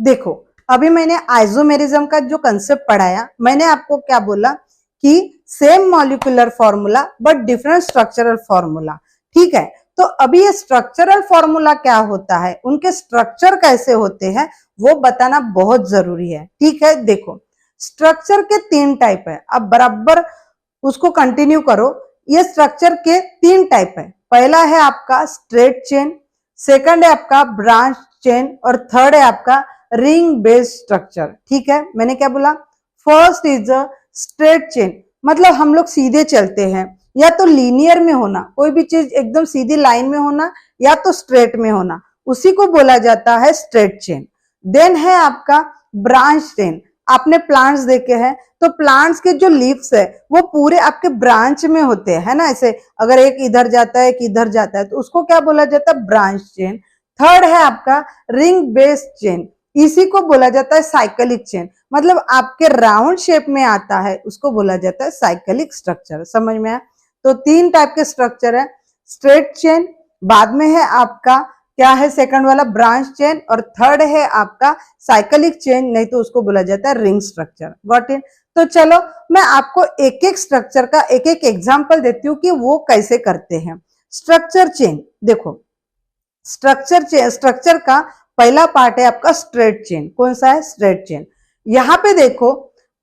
देखो अभी मैंने आइसोमेरिज्म का जो कंसेप्ट पढ़ाया, मैंने आपको क्या बोला कि same molecular formula but different structural formula. ठीक है, तो अभी ये स्ट्रक्चरल फॉर्मूला क्या होता है, उनके स्ट्रक्चर कैसे होते हैं वो बताना बहुत जरूरी है। ठीक है, देखो स्ट्रक्चर के 3 टाइप है। अब बराबर उसको कंटिन्यू करो। ये स्ट्रक्चर के 3 टाइप है। पहला है आपका स्ट्रेट चेन, सेकंड है आपका ब्रांच चेन और थर्ड है आपका रिंग बेस्ड स्ट्रक्चर। ठीक है, मैंने क्या बोला, first is a straight chain, मतलब हम लोग सीधे चलते हैं, या तो लीनियर में होना, कोई भी चीज एकदम सीधी लाइन में होना, या तो स्ट्रेट में होना, उसी को बोला जाता है स्ट्रेट चेन। देन है आपका ब्रांच चेन। आपने प्लांट्स देखे हैं तो प्लांट्स के जो लीव्स है वो पूरे आपके ब्रांच में होते हैं, है ना, ऐसे अगर एक इधर जाता है एक इधर जाता है तो उसको क्या बोला जाता है, ब्रांच चेन। थर्ड है आपका रिंग बेस्ड चेन, इसी को बोला जाता है साइक्लिक चेन, मतलब आपके राउंड शेप में आता है, उसको बोला जाता है साइक्लिक स्ट्रक्चर। समझ में आया? तो 3 टाइप के स्ट्रक्चर है, स्ट्रेट चेन, बाद में है आपका क्या है सेकंड वाला ब्रांच चेन, और थर्ड है आपका साइक्लिक चेन, नहीं तो उसको बोला जाता है रिंग स्ट्रक्चर। Got it? तो चलो मैं आपको एक एक स्ट्रक्चर का एक एक एग्जांपल देती हूँ कि वो कैसे करते हैं। स्ट्रक्चर चेन, देखो स्ट्रक्चर का पहला पार्ट है आपका स्ट्रेट चेन। कौन सा है? Straight chain. यहां पे देखो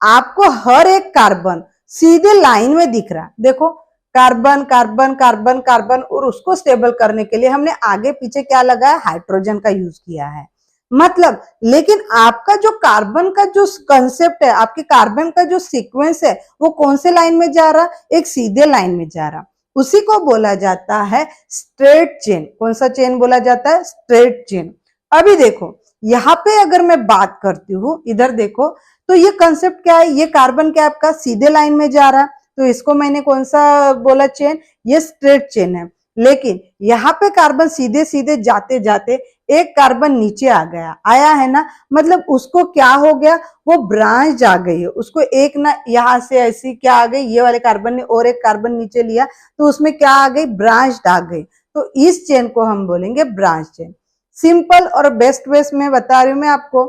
आपको हर एक कार्बन सीधे लाइन में दिख रहा है। देखो कार्बन कार्बन कार्बन कार्बन, और उसको स्टेबल करने के लिए हमने आगे पीछे क्या लगाया, हाइड्रोजन का यूज किया है। मतलब लेकिन आपका जो कार्बन का जो कंसेप्ट है, आपके कार्बन का जो सीक्वेंस है वो कौन से लाइन में जा रहा, एक सीधे लाइन में जा रहा, उसी को बोला जाता है स्ट्रेट चेन। कौन सा चेन बोला जाता है? Straight chain. अभी देखो यहाँ पे अगर मैं बात करती हूँ, इधर देखो तो ये कंसेप्ट क्या है, ये कार्बन क्या आपका सीधे लाइन में जा रहा, तो इसको मैंने कौन सा बोला, चेन, ये स्ट्रेट चेन है। लेकिन यहाँ पे कार्बन सीधे सीधे जाते जाते एक कार्बन नीचे आ गया, आया है ना, मतलब उसको क्या हो गया, वो ब्रांच आ गई है, उसको एक ना यहाँ से ऐसी क्या आ गई, ये वाले कार्बन ने और एक कार्बन नीचे लिया तो उसमें क्या आ गई, ब्रांच आ गई, तो इस चेन को हम बोलेंगे ब्रांच चेन। सिंपल और बेस्ट वे में बता रही हूं मैं आपको।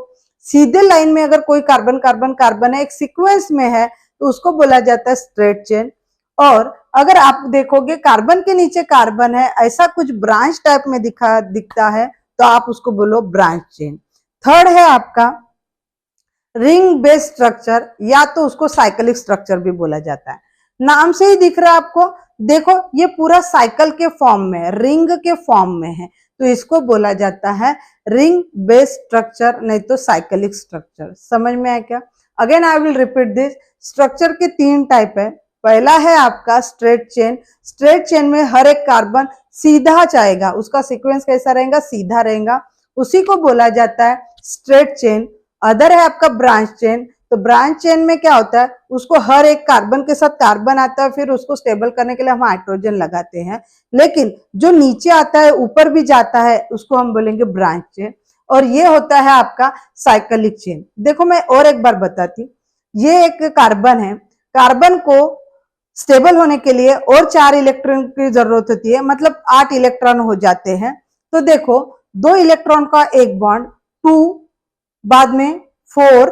सीधे लाइन में अगर कोई कार्बन कार्बन कार्बन है, एक सीक्वेंस में है, तो उसको बोला जाता है स्ट्रेट चेन। और अगर आप देखोगे कार्बन के नीचे कार्बन है, ऐसा कुछ ब्रांच टाइप में दिखता है, तो आप उसको बोलो ब्रांच चेन। थर्ड है आपका रिंग बेस्ड स्ट्रक्चर, या तो उसको साइक्लिक स्ट्रक्चर भी बोला जाता है। नाम से ही दिख रहा है आपको, देखो ये पूरा साइकिल के फॉर्म में है, रिंग के फॉर्म में है, तो इसको बोला जाता है रिंग बेस्ड स्ट्रक्चर, नहीं तो साइक्लिक स्ट्रक्चर। समझ में आया क्या? Again I will repeat this. Structure के 3 टाइप है। पहला है आपका स्ट्रेट चेन। स्ट्रेट चेन में हर एक कार्बन सीधा जाएगा, उसका सीक्वेंस कैसा रहेगा, सीधा रहेगा, उसी को बोला जाता है स्ट्रेट चेन। अदर है आपका ब्रांच चेन। तो ब्रांच चेन में क्या होता है, उसको हर एक कार्बन के साथ कार्बन आता है, फिर उसको स्टेबल करने के लिए हम हाइड्रोजन लगाते हैं, लेकिन जो नीचे आता है ऊपर भी जाता है, उसको हम बोलेंगे ब्रांच चेन। और ये होता है आपका साइक्लिक चेन। देखो मैं और एक बार बताती, ये एक कार्बन है, कार्बन को स्टेबल होने के लिए और 4 इलेक्ट्रॉन की जरूरत होती है, मतलब 8 इलेक्ट्रॉन हो जाते हैं। तो देखो 2 इलेक्ट्रॉन का एक बॉन्ड, 2, बाद में 4,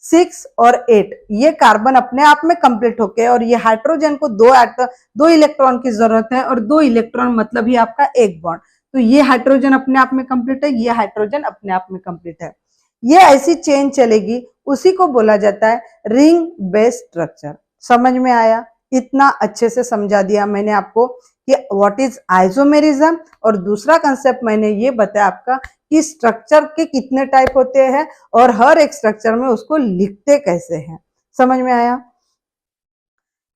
6 और 8, ये कार्बन अपने आप में कंप्लीट होके, और ये हाइड्रोजन को 2 इलेक्ट्रॉन की जरूरत है, और 2 इलेक्ट्रॉन मतलब ही आपका एक बॉन्ड, तो ये हाइड्रोजन अपने आप में कंप्लीट है, ये हाइड्रोजन अपने आप में कंप्लीट है। ये ऐसी चेन चलेगी, उसी को बोला जाता है रिंग बेस्ड स्ट्रक्चर। समझ में आया? इतना अच्छे से समझा दिया मैंने आपको कि व्हाट इज आइसोमेरिज्म, और दूसरा कंसेप्ट मैंने ये बताया आपका कि स्ट्रक्चर के कितने टाइप होते हैं और हर एक स्ट्रक्चर में उसको लिखते कैसे हैं। समझ में आया?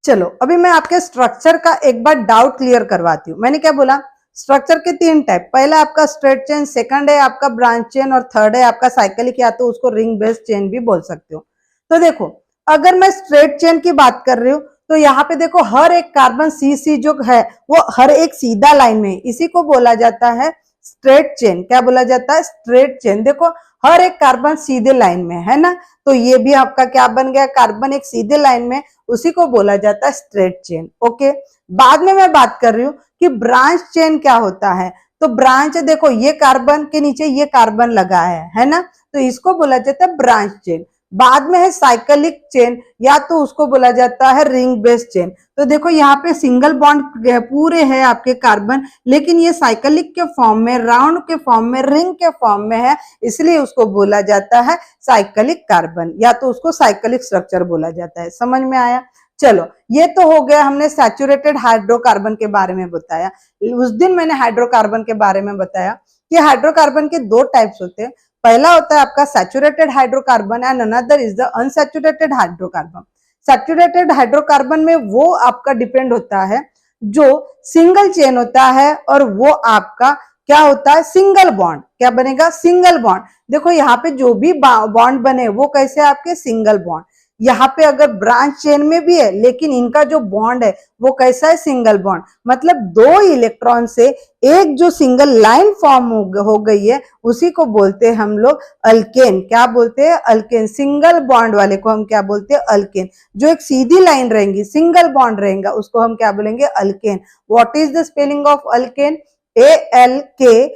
चलो अभी मैं आपके स्ट्रक्चर का एक बार डाउट क्लियर करवाती हूँ। मैंने क्या बोला, स्ट्रक्चर के 3 टाइप, पहला आपका स्ट्रेट चेन, सेकंड है आपका ब्रांच चेन, और थर्ड है आपका साइक्लिक, या तो उसको रिंग बेस्ड चेन भी बोल सकते हो। तो देखो अगर मैं स्ट्रेट चेन की बात कर रही हूँ, तो यहाँ पे देखो हर एक कार्बन सी जो है वो हर एक सीधा लाइन में, इसी को बोला जाता है स्ट्रेट चेन। क्या बोला जाता है? Straight chain. देखो हर एक कार्बन सीधे लाइन में है ना, तो ये भी आपका क्या बन गया, कार्बन एक सीधे लाइन में, उसी को बोला जाता है स्ट्रेट चेन। ओके, बाद में मैं बात कर रही हूँ कि ब्रांच चेन क्या होता है। तो ब्रांच देखो ये कार्बन के नीचे ये कार्बन लगा है ना, तो इसको बोला जाता है ब्रांच चेन। बाद में है साइक्लिक चेन, या तो उसको बोला जाता है रिंग बेस्ड चेन। तो देखो यहाँ पे सिंगल बॉन्ड पूरे है आपके कार्बन, लेकिन ये साइक्लिक के फॉर्म में, राउंड के फॉर्म में, रिंग के फॉर्म में है, इसलिए उसको बोला जाता है साइक्लिक कार्बन, या तो उसको साइक्लिक स्ट्रक्चर बोला जाता है। समझ में आया? चलो, ये तो हो गया, हमने सैचुरेटेड हाइड्रोकार्बन के बारे में बताया। उस दिन मैंने हाइड्रोकार्बन के बारे में बताया कि हाइड्रोकार्बन के दो टाइप्स होते हैं। पहला होता है आपका saturated hydrocarbon and another is the unsaturated hydrocarbon. Saturated hydrocarbon में वो आपका डिपेंड होता है जो सिंगल चेन होता है, और वो आपका क्या होता है, सिंगल बॉन्ड। क्या बनेगा? Single bond. देखो यहाँ पे जो भी बॉन्ड बने वो कैसे आपके सिंगल बॉन्ड। यहाँ पे अगर ब्रांच चेन में भी है, लेकिन इनका जो बॉन्ड है वो कैसा है, सिंगल बॉन्ड। मतलब दो इलेक्ट्रॉन से एक जो सिंगल लाइन फॉर्म हो गई है, उसी को बोलते हैं हम लोग अल्केन। क्या बोलते हैं? अल्केन। सिंगल बॉन्ड वाले को हम क्या बोलते हैं? अल्केन। जो एक सीधी लाइन रहेंगी, सिंगल बॉन्ड रहेगा, उसको हम क्या बोलेंगे? Alkane. What is the spelling of alkane? ALKANE।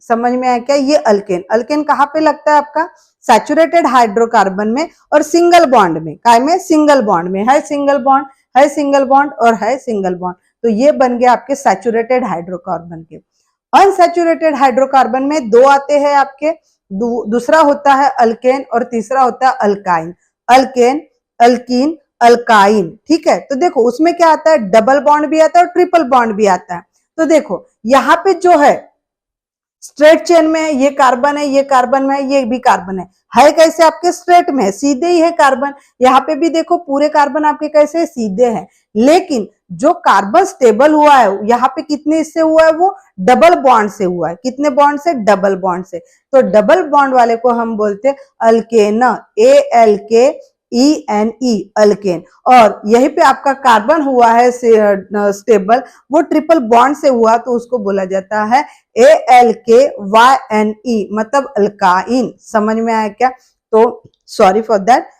समझ में आया क्या? ये अल्केन। अल्केन कहाँ पे लगता है आपका? सैचुरेटेड हाइड्रोकार्बन में और सिंगल बॉन्ड में। काय में? सिंगल बॉन्ड में। है सिंगल बॉन्ड, है सिंगल बॉन्ड और है सिंगल बॉन्ड। तो ये बन गया आपके सैचुरेटेड हाइड्रोकार्बन के। अनसैचुरेटेड हाइड्रोकार्बन में दो आते हैं आपके, दूसरा होता है अल्केन और तीसरा होता है अल्काइन। Alkane, alkyne, alkyne. ठीक है, तो देखो उसमें क्या आता है, डबल बॉन्ड भी आता है और ट्रिपल बॉन्ड भी आता है। तो देखो यहाँ पे जो है स्ट्रेट चेन में ये कार्बन है, ये कार्बन में है, ये भी कार्बन है कैसे आपके? स्ट्रेट में है, सीधे ही है कार्बन। यहाँ पे भी देखो पूरे कार्बन आपके कैसे सीधे हैं, लेकिन जो कार्बन स्टेबल हुआ है यहाँ पे कितने इससे हुआ है? वो डबल बॉन्ड से हुआ है। कितने बॉन्ड से? डबल बॉन्ड से। तो डबल बॉन्ड वाले को हम बोलते हैं अल्केन। ALKENE, alkane. और यहीं पे आपका कार्बन हुआ है स्टेबल, वो ट्रिपल बॉन्ड से हुआ, तो उसको बोला जाता है ALKYNE, मतलब अल्काइन। समझ में आया क्या? तो sorry for that.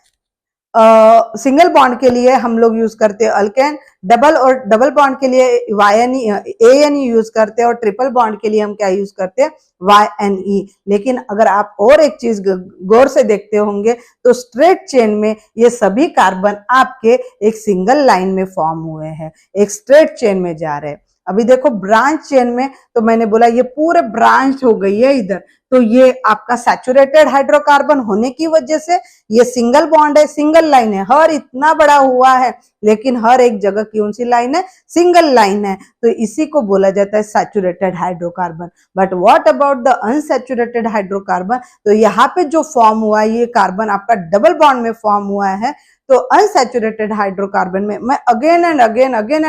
Single bond के लिए हम लोग यूज करते हैं अल्केन, डबल बॉन्ड के लिए ANE यूज करते हैं, और ट्रिपल बॉन्ड के लिए हम क्या यूज करते हैं? YNE। लेकिन अगर आप और एक चीज गौर से देखते होंगे तो स्ट्रेट चेन में ये सभी कार्बन आपके एक सिंगल लाइन में फॉर्म हुए हैं, एक स्ट्रेट चेन में जा रहे हैं। अभी देखो ब्रांच चेन में, तो मैंने बोला ये पूरे ब्रांच हो गई है इधर, तो ये आपका सैचुरेटेड हाइड्रोकार्बन होने की वजह से ये सिंगल बॉन्ड है, सिंगल लाइन है। हर इतना बड़ा हुआ है, लेकिन हर एक जगह कौन सी लाइन है? सिंगल लाइन है। तो इसी को बोला जाता है saturated hydrocarbon. But what about the unsaturated hydrocarbon? तो यहाँ पे जो फॉर्म हुआ है, ये कार्बन आपका डबल बॉन्ड में फॉर्म हुआ है। तो अनसैचुरेटेड हाइड्रोकार्बन में मैं अगेन एंड अगेन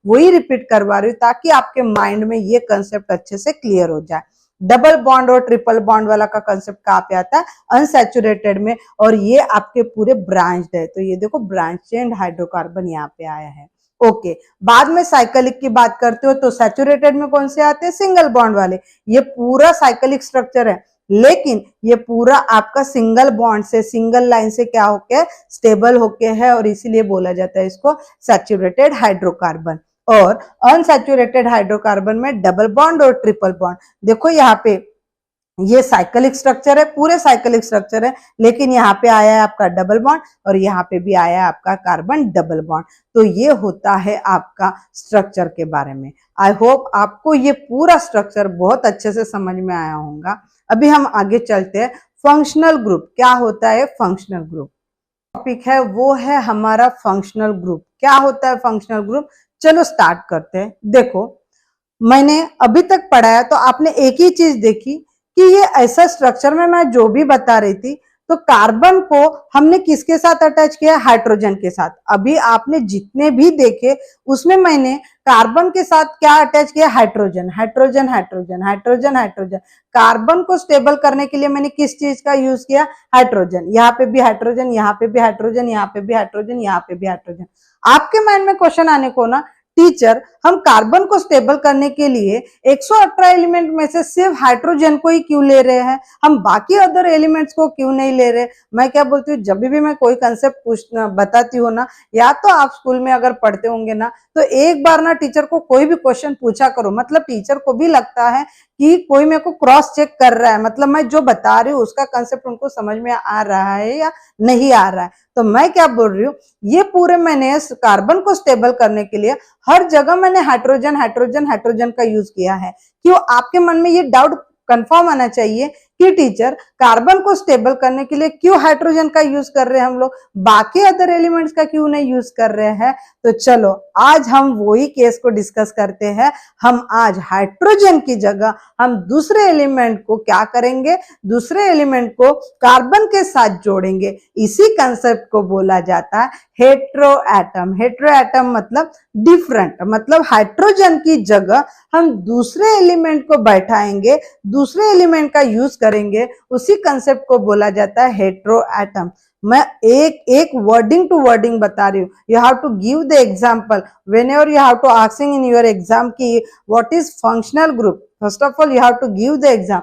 वही रिपीट करवा रही हूँ, ताकि आपके माइंड में ये कंसेप्ट अच्छे से क्लियर हो जाए। डबल बॉन्ड और ट्रिपल बॉन्ड वाला का कंसेप्ट कहाँ पे आता है? अनसैचुरेटेड में, और ये आपके पूरे ब्रांच है। तो ये देखो ब्रांच चेन हाइड्रोकार्बन यहाँ पे आया है। ओके, बाद में साइक्लिक की बात करते हो तो सैचुरेटेड में कौन से आते हैं? सिंगल बॉन्ड वाले। ये पूरा साइक्लिक स्ट्रक्चर है, लेकिन ये पूरा आपका सिंगल बॉन्ड से, सिंगल लाइन से क्या होके स्टेबल होके है, और इसीलिए बोला जाता है इसको सैचुरेटेड हाइड्रोकार्बन। और अनसैचुरेटेड हाइड्रोकार्बन में डबल बॉन्ड और ट्रिपल बॉन्ड। देखो यहाँ पे ये साइक्लिक स्ट्रक्चर है, पूरे साइक्लिक स्ट्रक्चर है, लेकिन यहाँ पे आया है आपका डबल बॉन्ड, और यहाँ पे भी आया है आपका कार्बन डबल बॉन्ड। तो ये होता है आपका स्ट्रक्चर के बारे में। आई होप आपको ये पूरा स्ट्रक्चर बहुत अच्छे से समझ में आया होगा। अभी हम आगे चलते हैं। फंक्शनल ग्रुप क्या होता है? फंक्शनल ग्रुप टॉपिक है, वो है हमारा फंक्शनल ग्रुप। क्या होता है फंक्शनल ग्रुप? चलो स्टार्ट करते हैं। देखो मैंने अभी तक पढ़ाया तो आपने एक ही चीज देखी कि ये ऐसा स्ट्रक्चर में मैं जो भी बता रही थी, तो कार्बन को हमने किसके साथ अटैच किया? हाइड्रोजन के साथ। अभी आपने जितने भी देखे उसमें मैंने कार्बन के साथ क्या अटैच किया? Hydrogen, hydrogen, hydrogen, hydrogen, hydrogen. Carbon को स्टेबल करने के लिए मैंने किस चीज का यूज किया? हाइड्रोजन। यहाँ पे भी हाइड्रोजन, यहाँ पे भी हाइड्रोजन, यहाँ पे भी हाइड्रोजन, यहाँ पे भी हाइड्रोजन। आपके माइंड में क्वेश्चन आने को ना, टीचर हम कार्बन को स्टेबल करने के लिए 118 एलिमेंट में से सिर्फ हाइड्रोजन को ही क्यों ले रहे हैं, हम बाकी अदर एलिमेंट्स को क्यों नहीं ले रहे। मैं क्या बोलती हूँ, जब भी मैं कोई कंसेप्ट पूछना बताती हूँ ना, या तो आप स्कूल में अगर पढ़ते होंगे ना, तो एक बार ना टीचर को कोई भी क्वेश्चन पूछा करो, मतलब टीचर को भी लगता है कि कोई मेरे को क्रॉस चेक कर रहा है, मतलब मैं जो बता रही हूँ उसका कंसेप्ट उनको समझ में आ रहा है या नहीं आ रहा है। तो मैं क्या बोल रही हूँ, ये पूरे मैंने कार्बन को स्टेबल करने के लिए हर जगह मैंने हाइड्रोजन हाइड्रोजन हाइड्रोजन का यूज किया है। क्यों, आपके मन में ये डाउट कंफर्म आना चाहिए कि टीचर कार्बन को स्टेबल करने के लिए क्यों हाइड्रोजन का यूज कर रहे हैं हम लोग, बाकी अदर एलिमेंट्स का क्यों नहीं यूज कर रहे हैं। तो चलो आज हम वही केस को डिस्कस करते हैं। हम आज हाइड्रोजन की जगह हम दूसरे एलिमेंट को क्या करेंगे, दूसरे एलिमेंट को कार्बन के साथ जोड़ेंगे। इसी कंसेप्ट को बोला जाता है हेट्रो एटम। हेट्रो एटम मतलब डिफरेंट, मतलब हाइड्रोजन की जगह हम दूसरे एलिमेंट को बैठाएंगे, दूसरे एलिमेंट का यूज करेंगे, उसी कंसेप्ट को बोला जाता है हेट्रो एटम। मैं एक एक वर्डिंग टू वर्डिंग बता रही हूँ। You have to give the example whenever you have to asking in your exam की what is functional group. First of all you have to give the exam.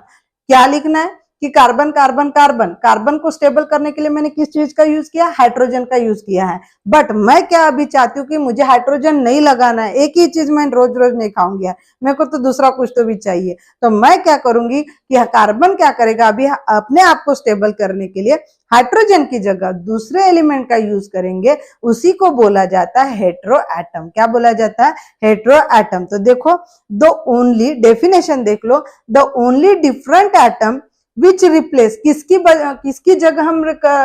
क्या लिखना है कि कार्बन कार्बन कार्बन, कार्बन को stable करने के लिए मैंने किस चीज का यूज किया, हाइड्रोजन का यूज किया है। बट मैं क्या अभी चाहती हूँ कि मुझे हाइड्रोजन नहीं लगाना है, एक ही चीज मैं रोज रोज नहीं खाऊंगी, मेरे को तो दूसरा कुछ तो भी चाहिए। तो मैं क्या करूंगी कि कार्बन क्या करेगा, अभी अपने आप को स्टेबल करने के लिए हाइड्रोजन की जगह दूसरे एलिमेंट का यूज करेंगे, उसी को बोला जाता है हेट्रो एटम। क्या बोला जाता है, हेट्रो एटम। तो देखो द ओनली डेफिनेशन देख लो, the only different atom which replace, किसकी जगह हम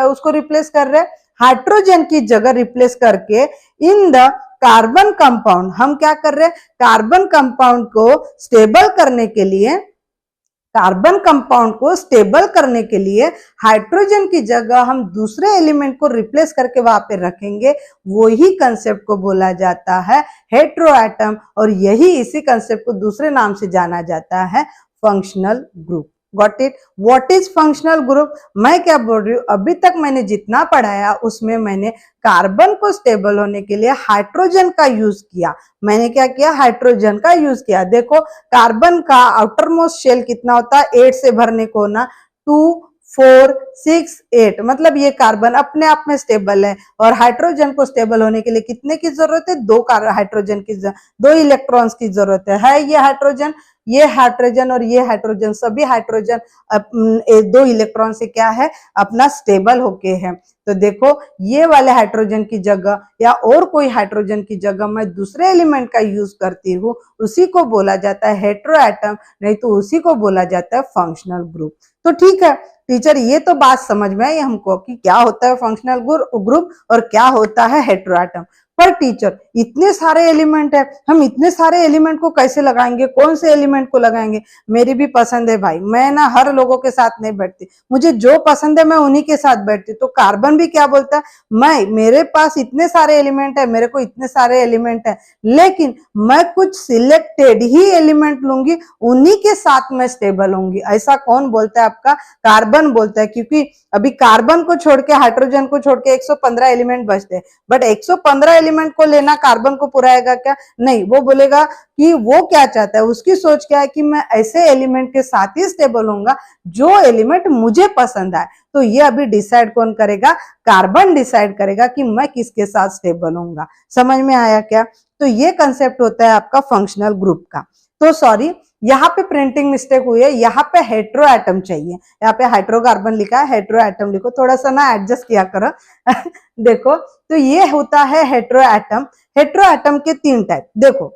उसको रिप्लेस कर रहे हैं, हाइड्रोजन की जगह रिप्लेस करके इन द कार्बन कंपाउंड। हम क्या कर रहे हैं, कार्बन कंपाउंड को स्टेबल करने के लिए, कार्बन कंपाउंड को स्टेबल करने के लिए हाइड्रोजन की जगह हम दूसरे एलिमेंट को रिप्लेस करके वहां पे रखेंगे, वही कंसेप्ट को बोला जाता है हेट्रो एटम। और यही इसी कंसेप्ट को दूसरे नाम से जाना जाता है functional group. Got it, what is functional group. मैं क्या बोल रही हूँ, अभी तक मैंने जितना पढ़ाया उसमें मैंने कार्बन को स्टेबल होने के लिए हाइड्रोजन का यूज किया। मैंने क्या किया, हाइड्रोजन का यूज किया। देखो कार्बन का आउटर मोस्ट शेल कितना होता है, 8 से भरने को ना, 2 4 6 8, मतलब ये कार्बन अपने आप में स्टेबल है। और हाइड्रोजन को स्टेबल होने के लिए कितने की जरूरत है, 2 हाइड्रोजन की, 2 इलेक्ट्रॉन्स की जरूरत है। ये हाइड्रोजन, ये हाइड्रोजन और ये हाइड्रोजन, सभी हाइड्रोजन 2 इलेक्ट्रॉन से क्या है, अपना स्टेबल होके है। तो देखो ये वाले हाइड्रोजन की जगह या और कोई हाइड्रोजन की जगह मैं दूसरे एलिमेंट का यूज करती हूँ, उसी को बोला जाता है हेट्रो एटम, नहीं तो उसी को बोला जाता है फंक्शनल ग्रुप। तो ठीक है टीचर, ये तो बात समझ में आई हमको कि क्या होता है फंक्शनल ग्रुप और क्या होता है हेट्रो एटम। पर टीचर इतने सारे एलिमेंट है, हम इतने सारे एलिमेंट को कैसे लगाएंगे, कौन से एलिमेंट को लगाएंगे। मेरी भी पसंद है भाई, मैं ना हर लोगों के साथ नहीं बैठती, मुझे जो पसंद है मैं उन्हीं के साथ बैठती। तो कार्बन भी क्या बोलता है, मेरे पास इतने सारे एलिमेंट है, मेरे को इतने सारे एलिमेंट है, लेकिन मैं कुछ सिलेक्टेड ही एलिमेंट लूंगी, उन्हीं के साथ मैं स्टेबल होंगी। ऐसा कौन बोलता है, आपका कार्बन बोलता है। क्योंकि अभी कार्बन को छोड़ के, हाइड्रोजन को छोड़ के 115 एलिमेंट बचते हैं, बट 115 एलिमेंट को लेना कार्बन को पुराएगा क्या, नहीं। वो बोलेगा कि वो क्या चाहता है, उसकी सोच क्या है कि मैं ऐसे एलिमेंट के साथ ही स्टेबल होऊंगा जो एलिमेंट मुझे पसंद आए। तो ये अभी डिसाइड कौन करेगा, कार्बन डिसाइड करेगा कि मैं किसके साथ स्टेबल होऊंगा। समझ में आया क्या। तो ये कंसेप्ट होता है आपका फंक्शनल ग्रुप का। तो सॉरी, यहाँ पे प्रिंटिंग मिस्टेक हुई है, यहाँ पे हेट्रो एटम चाहिए, यहाँ पे हाइड्रोकार्बन लिखा है, हेट्रो एटम लिखो, थोड़ा सा ना एडजस्ट किया करो। देखो तो ये होता है हेट्रो एटम। हेट्रो एटम के 3 टाइप। देखो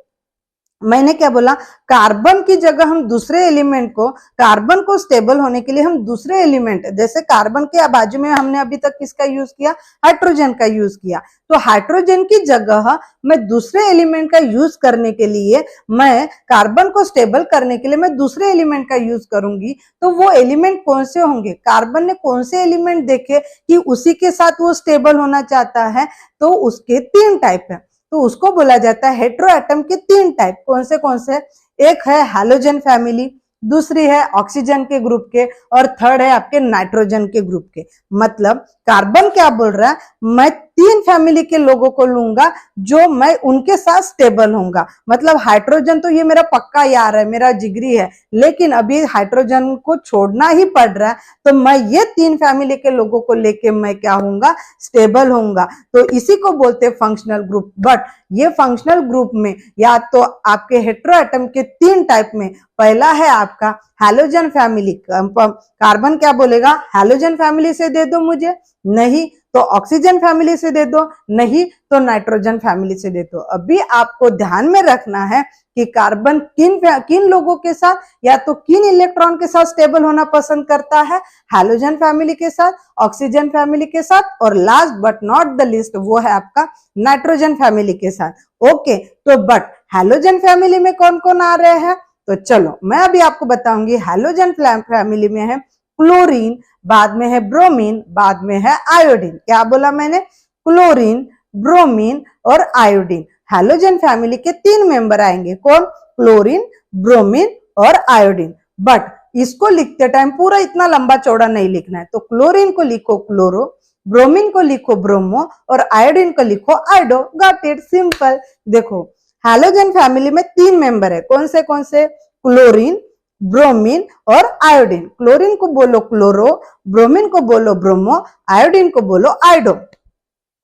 मैंने क्या बोला, कार्बन की जगह हम दूसरे एलिमेंट को, कार्बन को स्टेबल होने के लिए हम दूसरे एलिमेंट, जैसे कार्बन के बाजू में हमने अभी तक किसका यूज किया, हाइड्रोजन का यूज किया। तो हाइड्रोजन की जगह मैं दूसरे एलिमेंट का यूज करने के लिए, मैं कार्बन को स्टेबल करने के लिए मैं दूसरे एलिमेंट का यूज करूंगी। तो वो एलिमेंट कौन से होंगे, कार्बन ने कौन से एलिमेंट देखे कि उसी के साथ वो स्टेबल होना चाहता है, तो उसके 3 टाइप है। तो उसको बोला जाता है हेट्रो एटम के 3 टाइप। कौन से, एक है हैलोजन फैमिली, दूसरी है ऑक्सीजन के ग्रुप के, और थर्ड है आपके नाइट्रोजन के ग्रुप के। मतलब कार्बन क्या बोल रहा है, मैं तीन फैमिली के लोगों को लूंगा जो मैं उनके साथ स्टेबल होऊंगा। मतलब हाइड्रोजन तो ये मेरा पक्का यार है, मेरा जिगरी है, लेकिन अभी हाइड्रोजन को छोड़ना ही पड़ रहा है, तो मैं ये तीन फैमिली के लोगों को लेके मैं क्या होऊंगा, स्टेबल होऊंगा। तो इसी को बोलते हैं फंक्शनल ग्रुप। बट ये फंक्शनल ग्रुप में या तो आपके हेटेरो एटम के तीन टाइप में, पहला है आपका हैलोजन फैमिली। कार्बन क्या बोलेगा, हैलोजन फैमिली से दे दो मुझे, नहीं तो ऑक्सीजन फैमिली से दे दो, नहीं तो नाइट्रोजन फैमिली से दे दो। अभी आपको ध्यान में रखना है कि कार्बन किन लोगों के साथ या तो किन इलेक्ट्रॉन के साथ स्टेबल होना पसंद करता है, हैलोजन फैमिली के साथ, ऑक्सीजन फैमिली के साथ, और last but not the list वो है आपका नाइट्रोजन फैमिली के साथ। ओके, तो बट हैलोजन फैमिली में कौन कौन आ रहे हैं, तो चलो मैं अभी आपको बताऊंगी। हैलोजन फैमिली में है क्लोरीन, बाद में है ब्रोमीन, बाद में है आयोडीन। क्या बोला मैंने, क्लोरीन, ब्रोमीन और आयोडीन। हैलोजन फैमिली के तीन मेंबर आएंगे, कौन, क्लोरीन, ब्रोमीन और आयोडीन। बट इसको लिखते टाइम पूरा इतना लंबा चौड़ा नहीं लिखना है। तो क्लोरीन को लिखो क्लोरो, ब्रोमीन को लिखो ब्रोमो और आयोडीन को लिखो आयोडो। Got it, simple. देखो हैलोजन फैमिली में तीन मेंबर है, कौन से, क्लोरीन, ब्रोमीन और आयोडीन। क्लोरीन को बोलो क्लोरो, ब्रोमीन को बोलो ब्रोमो, आयोडीन को बोलो आयोडो।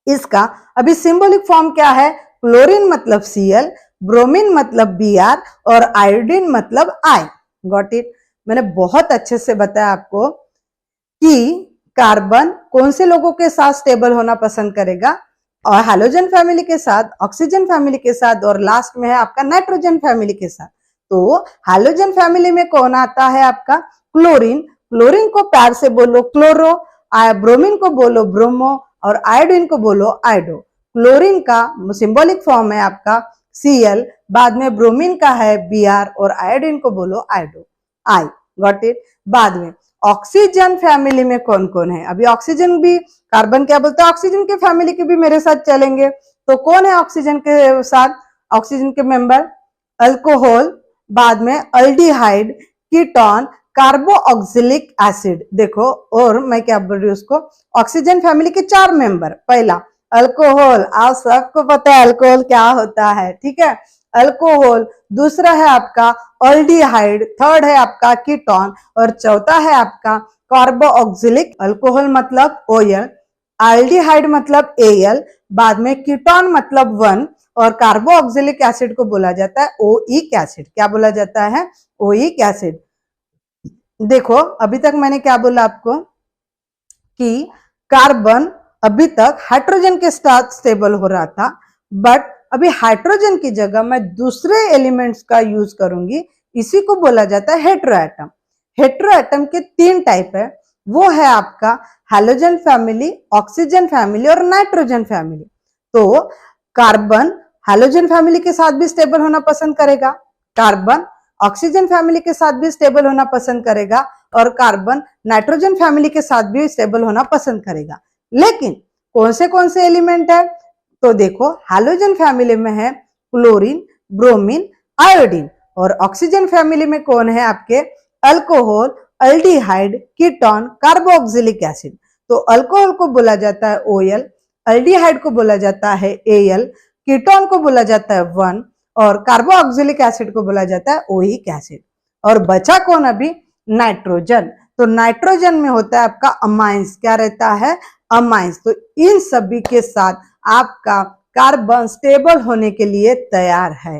इसका अभी सिंबॉलिक फॉर्म क्या है, क्लोरीन मतलब Cl, ब्रोमीन मतलब Br और आयोडीन मतलब I। Got it. मैंने बहुत अच्छे से बताया आपको कि कार्बन कौन से लोगों के साथ स्टेबल होना पसंद करेगा, और हैलोजन फैमिली के साथ, ऑक्सीजन फैमिली के साथ, और लास्ट में है आपका नाइट्रोजन फैमिली के साथ। तो हैलोजन फैमिली में कौन आता है आपका, क्लोरीन। क्लोरीन को प्यार से बोलो क्लोरो, ब्रोमीन को बोलो ब्रोमो और आयोडीन को बोलो आयोडो। क्लोरीन का सिंबॉलिक फॉर्म है आपका Cl, बाद में ब्रोमीन का है Br और आयोडीन को बोलो आयोडो, I। Got it. बाद में ऑक्सीजन फैमिली में कौन कौन है, अभी ऑक्सीजन भी, कार्बन क्या बोलते हैं, ऑक्सीजन के फैमिली के भी मेरे साथ चलेंगे। तो कौन है ऑक्सीजन के साथ, ऑक्सीजन के मेंबर, अल्कोहल, बाद में अल्डिहाइड, कीटोन, कार्बोक्सिलिक एसिड। देखो, और मैं क्या बोल रही हूँ उसको, ऑक्सीजन फैमिली के चार मेंबर, पहला अल्कोहल, आप सबको पता है अल्कोहल क्या होता है, ठीक है, अल्कोहल। दूसरा है आपका अल्डिहाइड, थर्ड है आपका कीटोन और चौथा है आपका कार्बोक्सिलिक। अल्कोहल मतलब OL, एल्डिहाइड मतलब Al, बाद में कीटोन मतलब 1 और कार्बोक्सिलिक एसिड को बोला जाता है ओइक एसिड। क्या बोला जाता है, ओइक एसिड। देखो अभी तक मैंने क्या बोला आपको कि कार्बन अभी तक हाइड्रोजन के साथ स्टेबल हो रहा था, बट अभी हाइड्रोजन की जगह मैं दूसरे एलिमेंट्स का यूज करूंगी, इसी को बोला जाता है हेटेरो एटम। हेटेरो एटम के तीन टाइप है, वो है आपका हैलोजन फैमिली, ऑक्सीजन फैमिली और नाइट्रोजन फैमिली। तो कार्बन हैलोजन फैमिली के साथ भी स्टेबल होना पसंद करेगा, कार्बन ऑक्सीजन फैमिली के साथ भी स्टेबल होना पसंद करेगा, और कार्बन नाइट्रोजन फैमिली के साथ भी स्टेबल होना पसंद करेगा। लेकिन कौन से एलिमेंट है, तो देखो हैलोजन फैमिली में है क्लोरीन, ब्रोमीन, आयोडीन, और ऑक्सीजन फैमिली में कौन है आपके, alcohol, aldehyde, ketone, carboxylic acid. तो अल्कोहल को बोला जाता है OL, अल्डिहाइड को बोला जाता है AL, कीटोन को बोला जाता है 1 और कार्बोक्सिलिक एसिड को बोला जाता है ओइक एसिड। और बचा कौन अभी, नाइट्रोजन। तो नाइट्रोजन में होता है आपका अमाइंस, क्या रहता है, अमाइंस। तो इन सभी के साथ आपका कार्बन स्टेबल होने के लिए तैयार है।